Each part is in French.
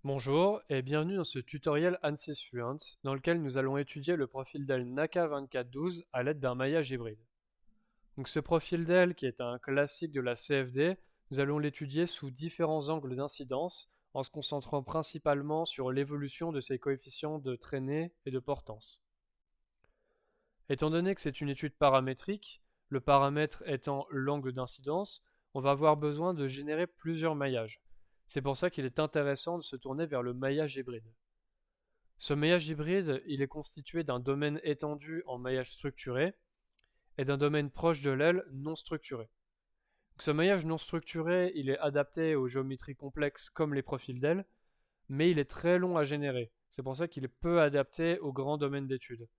Bonjour et bienvenue dans ce tutoriel ANSYS Fluent dans lequel nous allons étudier le profil d'aile NACA 2412 à l'aide d'un maillage hybride. Donc ce profil d'aile qui est un classique de la CFD, nous allons l'étudier sous différents angles d'incidence en se concentrant principalement sur l'évolution de ses coefficients de traînée et de portance. Étant donné que c'est une étude paramétrique, le paramètre étant l'angle d'incidence, on va avoir besoin de générer plusieurs maillages. C'est pour ça qu'il est intéressant de se tourner vers le maillage hybride. Ce maillage hybride, il est constitué d'un domaine étendu en maillage structuré et d'un domaine proche de l'aile non structuré. Donc, ce maillage non structuré, il est adapté aux géométries complexes comme les profils d'aile, mais il est très long à générer. C'est pour ça qu'il est peu adapté aux grands domaines d'études.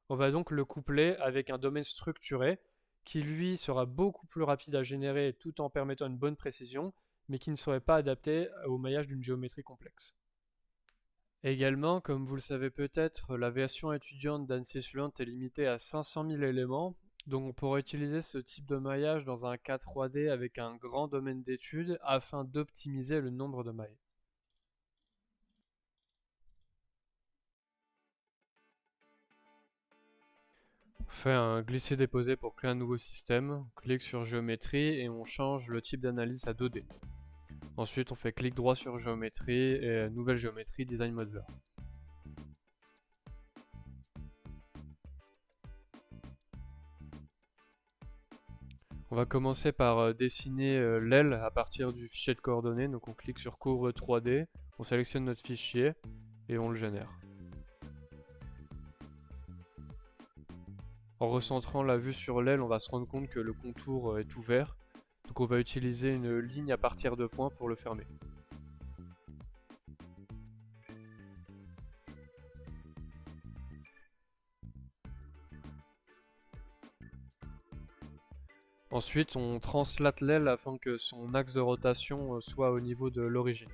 On va donc le coupler avec un domaine structuré qui lui sera beaucoup plus rapide à générer tout en permettant une bonne précision, mais qui ne serait pas adapté au maillage d'une géométrie complexe. Également, comme vous le savez peut-être, la version étudiante d'ANSYS Fluent est limitée à 500 000 éléments, donc on pourrait utiliser ce type de maillage dans un cas 3D avec un grand domaine d'études afin d'optimiser le nombre de mailles. On fait un glisser-déposer pour créer un nouveau système, on clique sur géométrie et on change le type d'analyse à 2D. Ensuite on fait clic droit sur géométrie et nouvelle géométrie Design Modeler. On va commencer par dessiner l'aile à partir du fichier de coordonnées. Donc on clique sur courbe 3D, on sélectionne notre fichier et on le génère. En recentrant la vue sur l'aile, on va se rendre compte que le contour est ouvert. Donc on va utiliser une ligne à partir de points pour le fermer. Ensuite, on translate l'aile afin que son axe de rotation soit au niveau de l'origine.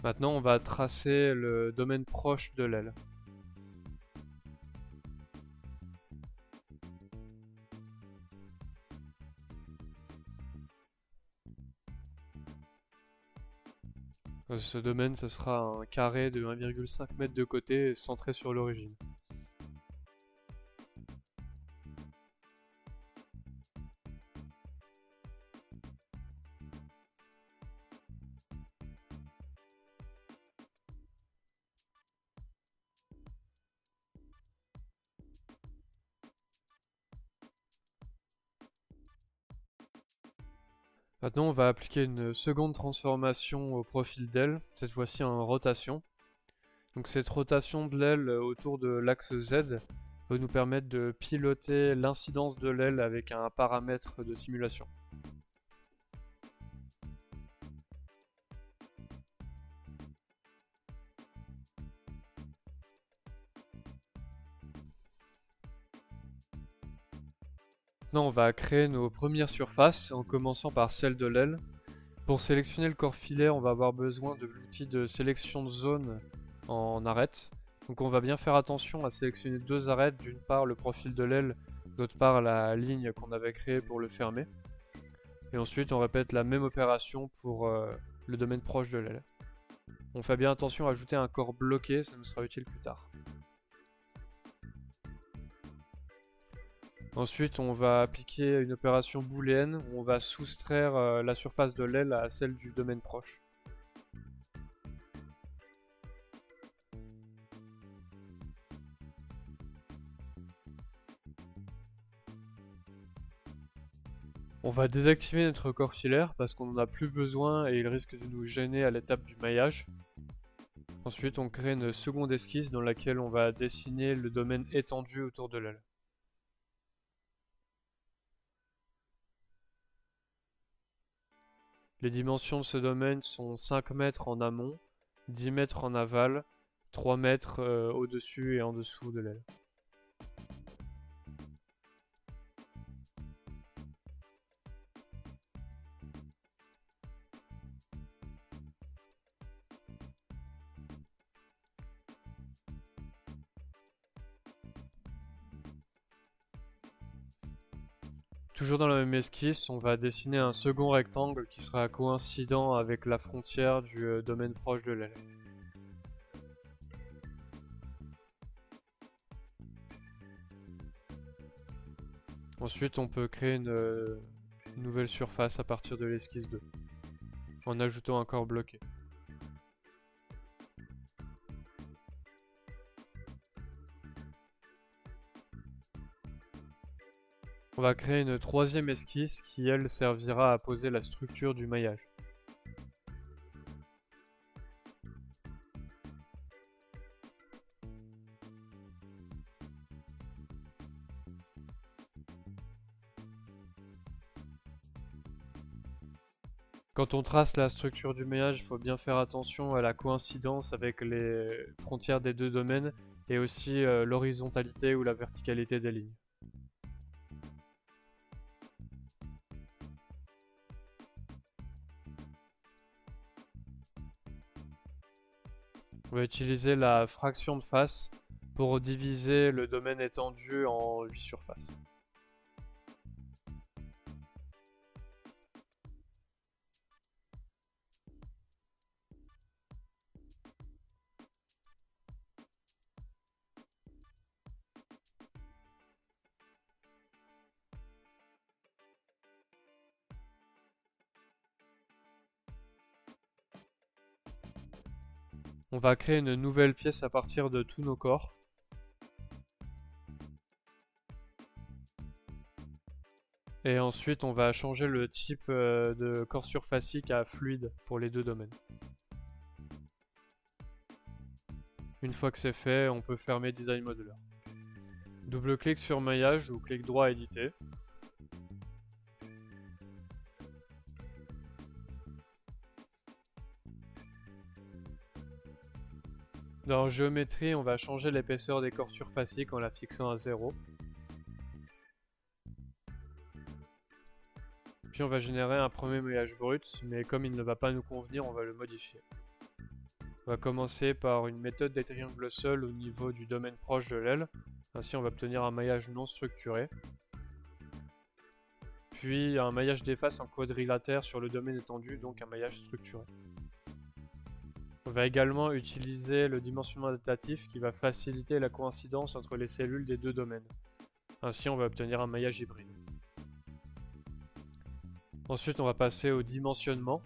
Maintenant, on va tracer le domaine proche de l'aile. Ce domaine, ce sera un carré de 1,5 m de côté centré sur l'origine. Maintenant, on va appliquer une seconde transformation au profil d'aile, cette fois-ci en rotation. Donc cette rotation de l'aile autour de l'axe Z va nous permettre de piloter l'incidence de l'aile avec un paramètre de simulation. Maintenant, on va créer nos premières surfaces en commençant par celle de l'aile. Pour sélectionner le corps filaire, on va avoir besoin de l'outil de sélection de zone en arête. Donc on va bien faire attention à sélectionner deux arêtes, d'une part le profil de l'aile, d'autre part la ligne qu'on avait créée pour le fermer. Et ensuite on répète la même opération pour le domaine proche de l'aile. On fait bien attention à ajouter un corps bloqué, ça nous sera utile plus tard. Ensuite on va appliquer une opération booléenne où on va soustraire la surface de l'aile à celle du domaine proche. On va désactiver notre corps filaire parce qu'on n'en a plus besoin et il risque de nous gêner à l'étape du maillage. Ensuite, on crée une seconde esquisse dans laquelle on va dessiner le domaine étendu autour de l'aile. Les dimensions de ce domaine sont 5 mètres en amont, 10 mètres en aval, 3 mètres au-dessus et en dessous de l'aile. Toujours dans la même esquisse, on va dessiner un second rectangle qui sera coïncident avec la frontière du domaine proche de l'aile. Ensuite, on peut créer une nouvelle surface à partir de l'esquisse 2, en ajoutant un corps bloqué. On va créer une troisième esquisse qui, elle, servira à poser la structure du maillage. Quand on trace la structure du maillage, il faut bien faire attention à la coïncidence avec les frontières des deux domaines et aussi l'horizontalité ou la verticalité des lignes. On va utiliser la fraction de face pour diviser le domaine étendu en 8 surfaces. On va créer une nouvelle pièce à partir de tous nos corps. Et ensuite, on va changer le type de corps surfacique à fluide pour les deux domaines. Une fois que c'est fait, on peut fermer Design Modeler. Double-clic sur maillage ou clic droit éditer. Dans géométrie, on va changer l'épaisseur des corps surfaciques en la fixant à 0. Puis on va générer un premier maillage brut, mais comme il ne va pas nous convenir, on va le modifier. On va commencer par une méthode des triangles seuls au niveau du domaine proche de l'aile. Ainsi, on va obtenir un maillage non structuré. Puis un maillage des faces en quadrilatère sur le domaine étendu, donc un maillage structuré. On va également utiliser le dimensionnement adaptatif qui va faciliter la coïncidence entre les cellules des deux domaines. Ainsi, on va obtenir un maillage hybride. Ensuite, on va passer au dimensionnement.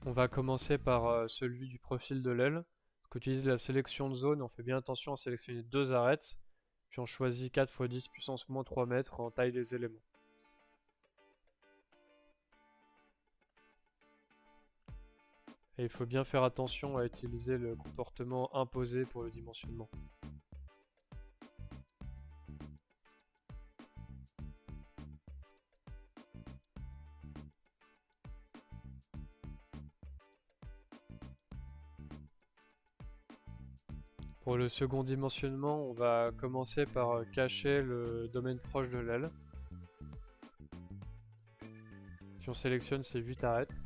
On va commencer par celui du profil de l'aile. On utilise la sélection de zone, on fait bien attention à sélectionner deux arêtes. Puis on choisit 4 x 10 puissance moins 3 mètres en taille des éléments. Et il faut bien faire attention à utiliser le comportement imposé pour le dimensionnement. Pour le second dimensionnement, on va commencer par cacher le domaine proche de l'aile. Puis on sélectionne ces 8 arêtes.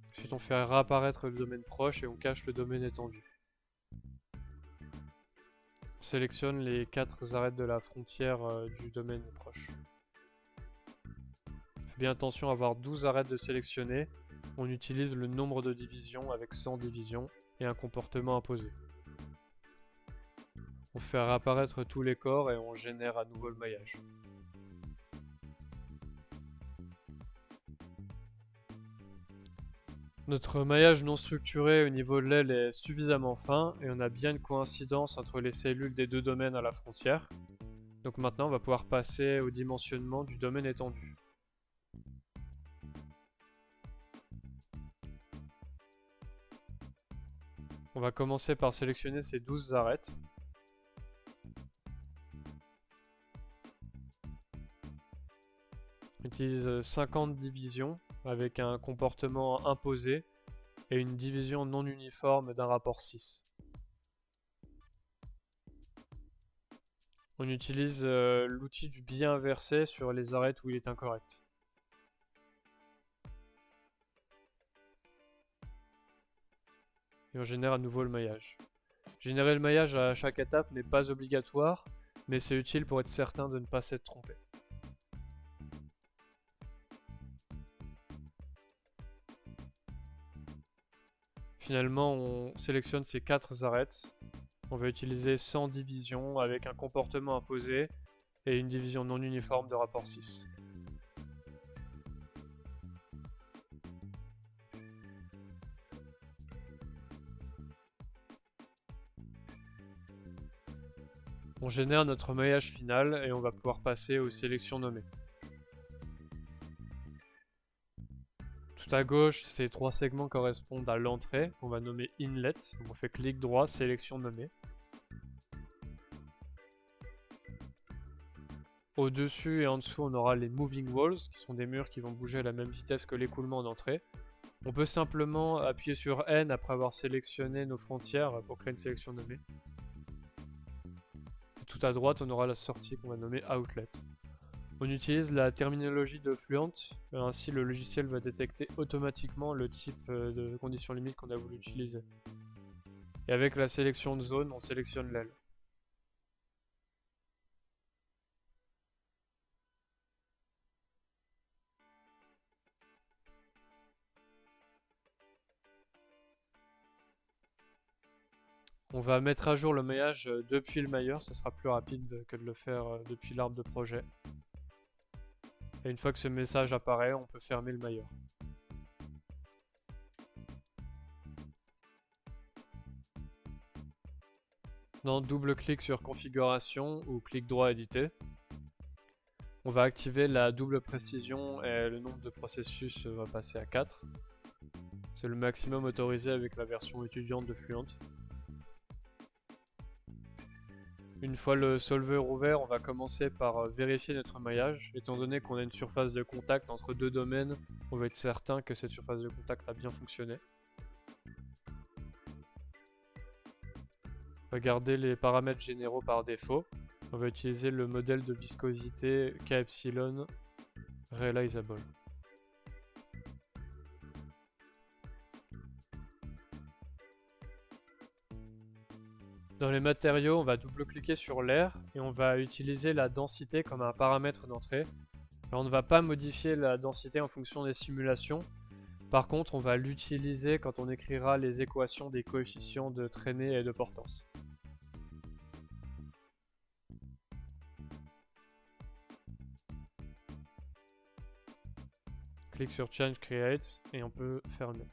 Ensuite, on fait réapparaître le domaine proche et on cache le domaine étendu. On sélectionne les 4 arêtes de la frontière du domaine proche. Faites bien attention à avoir 12 arêtes de sélectionner. On utilise le nombre de divisions avec 100 divisions et un comportement imposé. On fait réapparaître tous les corps et on génère à nouveau le maillage. Notre maillage non structuré au niveau de l'aile est suffisamment fin et on a bien une coïncidence entre les cellules des deux domaines à la frontière. Donc maintenant on va pouvoir passer au dimensionnement du domaine étendu. On va commencer par sélectionner ces 12 arêtes. On utilise 50 divisions avec un comportement imposé et une division non uniforme d'un rapport 6. On utilise l'outil du biais inversé sur les arêtes où il est incorrect. Et on génère à nouveau le maillage. Générer le maillage à chaque étape n'est pas obligatoire, mais c'est utile pour être certain de ne pas s'être trompé. Finalement, on sélectionne ces 4 arêtes. On va utiliser 100 divisions avec un comportement imposé et une division non uniforme de rapport 6. On génère notre maillage final et on va pouvoir passer aux sélections nommées. Tout à gauche, ces 3 segments correspondent à l'entrée, qu'on va nommer Inlet. Donc on fait clic droit, sélection nommée. Au-dessus et en dessous, on aura les Moving Walls, qui sont des murs qui vont bouger à la même vitesse que l'écoulement d'entrée. On peut simplement appuyer sur N après avoir sélectionné nos frontières pour créer une sélection nommée. Et tout à droite, on aura la sortie qu'on va nommer Outlet. On utilise la terminologie de Fluent, ainsi le logiciel va détecter automatiquement le type de conditions limites qu'on a voulu utiliser. Et avec la sélection de zone, on sélectionne l'aile. On va mettre à jour le maillage depuis le mailleur, ça sera plus rapide que de le faire depuis l'arbre de projet. Et une fois que ce message apparaît, on peut fermer le mailleur. Maintenant, double-clic sur configuration ou clic droit éditer. On va activer la double précision et le nombre de processus va passer à 4. C'est le maximum autorisé avec la version étudiante de Fluent. Une fois le solver ouvert, on va commencer par vérifier notre maillage. Étant donné qu'on a une surface de contact entre deux domaines, on va être certain que cette surface de contact a bien fonctionné. On va garder les paramètres généraux par défaut. On va utiliser le modèle de viscosité Kepsilon Realizable. Dans les matériaux, on va double-cliquer sur l'air et on va utiliser la densité comme un paramètre d'entrée. Alors, on ne va pas modifier la densité en fonction des simulations. Par contre, on va l'utiliser quand on écrira les équations des coefficients de traînée et de portance. Clique sur Change Create et on peut fermer.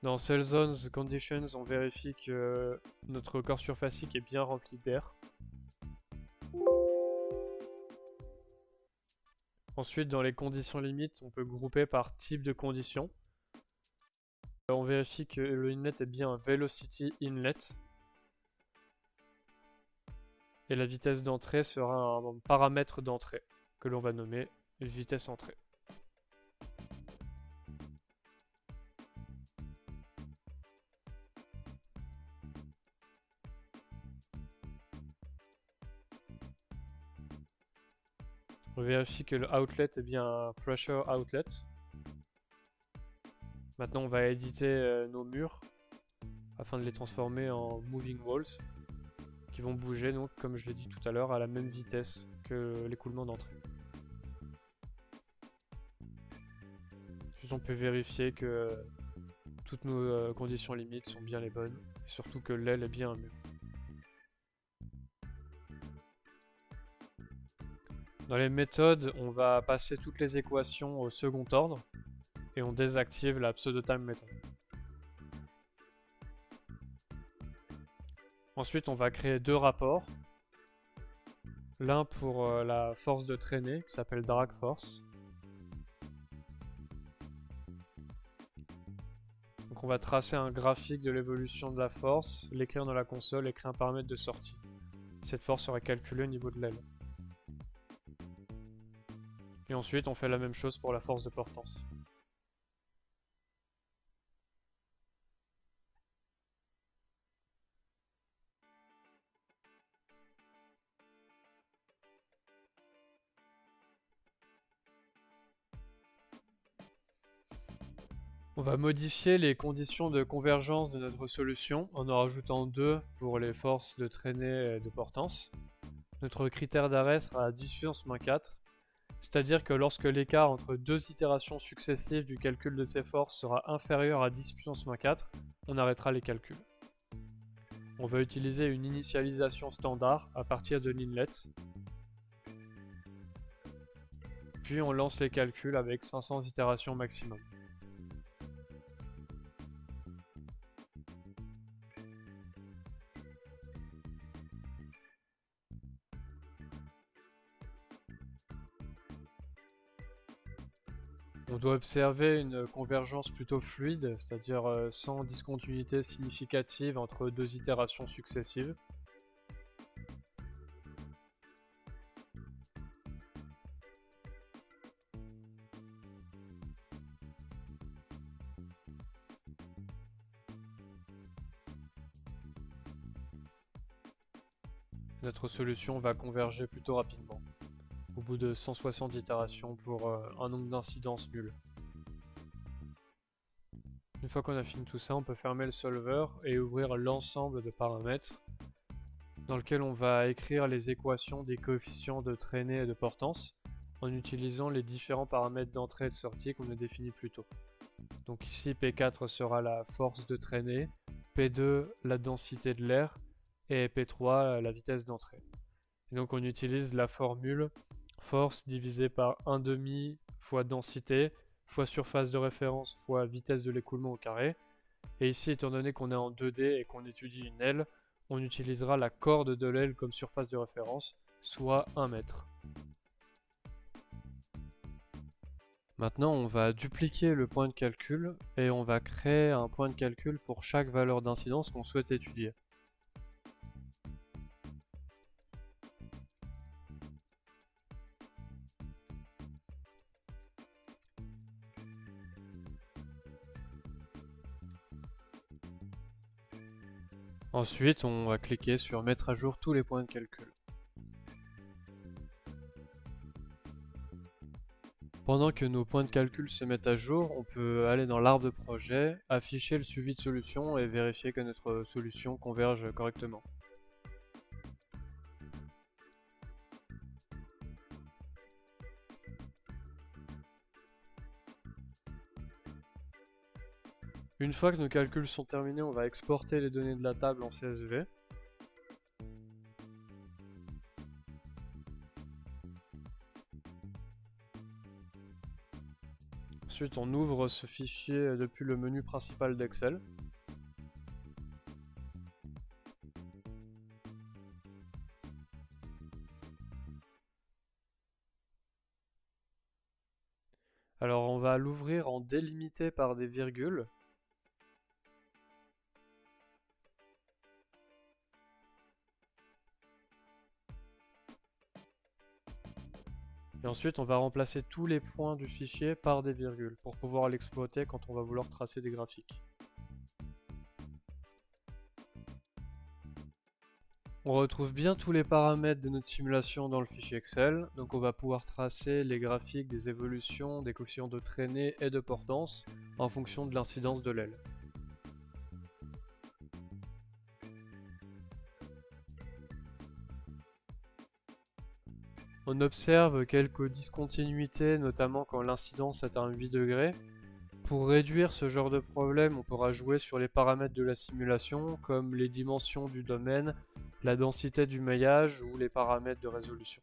Dans Cell Zones Conditions, on vérifie que notre corps surfacique est bien rempli d'air. Ensuite, dans les conditions limites, on peut grouper par type de condition. On vérifie que le inlet est bien un velocity inlet. Et la vitesse d'entrée sera un paramètre d'entrée que l'on va nommer vitesse entrée. On vérifie que le outlet est bien un pressure outlet. Maintenant, on va éditer nos murs afin de les transformer en moving walls qui vont bouger, donc, comme je l'ai dit tout à l'heure, à la même vitesse que l'écoulement d'entrée. Puis on peut vérifier que toutes nos conditions limites sont bien les bonnes, et surtout que l'aile est bien un mur. Dans les méthodes, on va passer toutes les équations au second ordre et on désactive la pseudo-time method. Ensuite, on va créer deux rapports. L'un pour la force de traînée qui s'appelle drag force. Donc on va tracer un graphique de l'évolution de la force, l'écrire dans la console et créer un paramètre de sortie. Cette force sera calculée au niveau de l'aile. Et ensuite, on fait la même chose pour la force de portance. On va modifier les conditions de convergence de notre solution en rajoutant 2 pour les forces de traînée et de portance. Notre critère d'arrêt sera à 10 puissance moins 4, c'est-à-dire que lorsque l'écart entre deux itérations successives du calcul de ces forces sera inférieur à 10 puissance moins 4, on arrêtera les calculs. On va utiliser une initialisation standard à partir de l'inlet. Puis on lance les calculs avec 500 itérations maximum. On doit observer une convergence plutôt fluide, c'est-à-dire sans discontinuité significative entre deux itérations successives. Notre solution va converger plutôt rapidement, au bout de 160 itérations pour un nombre d'incidences nul. Une fois qu'on a fini tout ça, on peut fermer le solver et ouvrir l'ensemble de paramètres dans lequel on va écrire les équations des coefficients de traînée et de portance en utilisant les différents paramètres d'entrée et de sortie qu'on a définis plus tôt. Donc ici P4 sera la force de traînée, P2 la densité de l'air et P3 la vitesse d'entrée. Et donc on utilise la formule force divisé par 1/2 fois densité fois surface de référence fois vitesse de l'écoulement au carré. Et ici, étant donné qu'on est en 2D et qu'on étudie une aile, on utilisera la corde de l'aile comme surface de référence, soit 1 mètre. Maintenant, on va dupliquer le point de calcul et on va créer un point de calcul pour chaque valeur d'incidence qu'on souhaite étudier. Ensuite, on va cliquer sur mettre à jour tous les points de calcul. Pendant que nos points de calcul se mettent à jour, on peut aller dans l'arbre de projet, afficher le suivi de solution et vérifier que notre solution converge correctement. Une fois que nos calculs sont terminés, on va exporter les données de la table en CSV. Ensuite, on ouvre ce fichier depuis le menu principal d'Excel. Alors, on va l'ouvrir en délimité par des virgules. Et ensuite, on va remplacer tous les points du fichier par des virgules pour pouvoir l'exploiter quand on va vouloir tracer des graphiques. On retrouve bien tous les paramètres de notre simulation dans le fichier Excel, donc on va pouvoir tracer les graphiques des évolutions, des coefficients de traînée et de portance en fonction de l'incidence de l'aile. On observe quelques discontinuités, notamment quand l'incidence atteint 8 degrés. Pour réduire ce genre de problème, on pourra jouer sur les paramètres de la simulation, comme les dimensions du domaine, la densité du maillage ou les paramètres de résolution.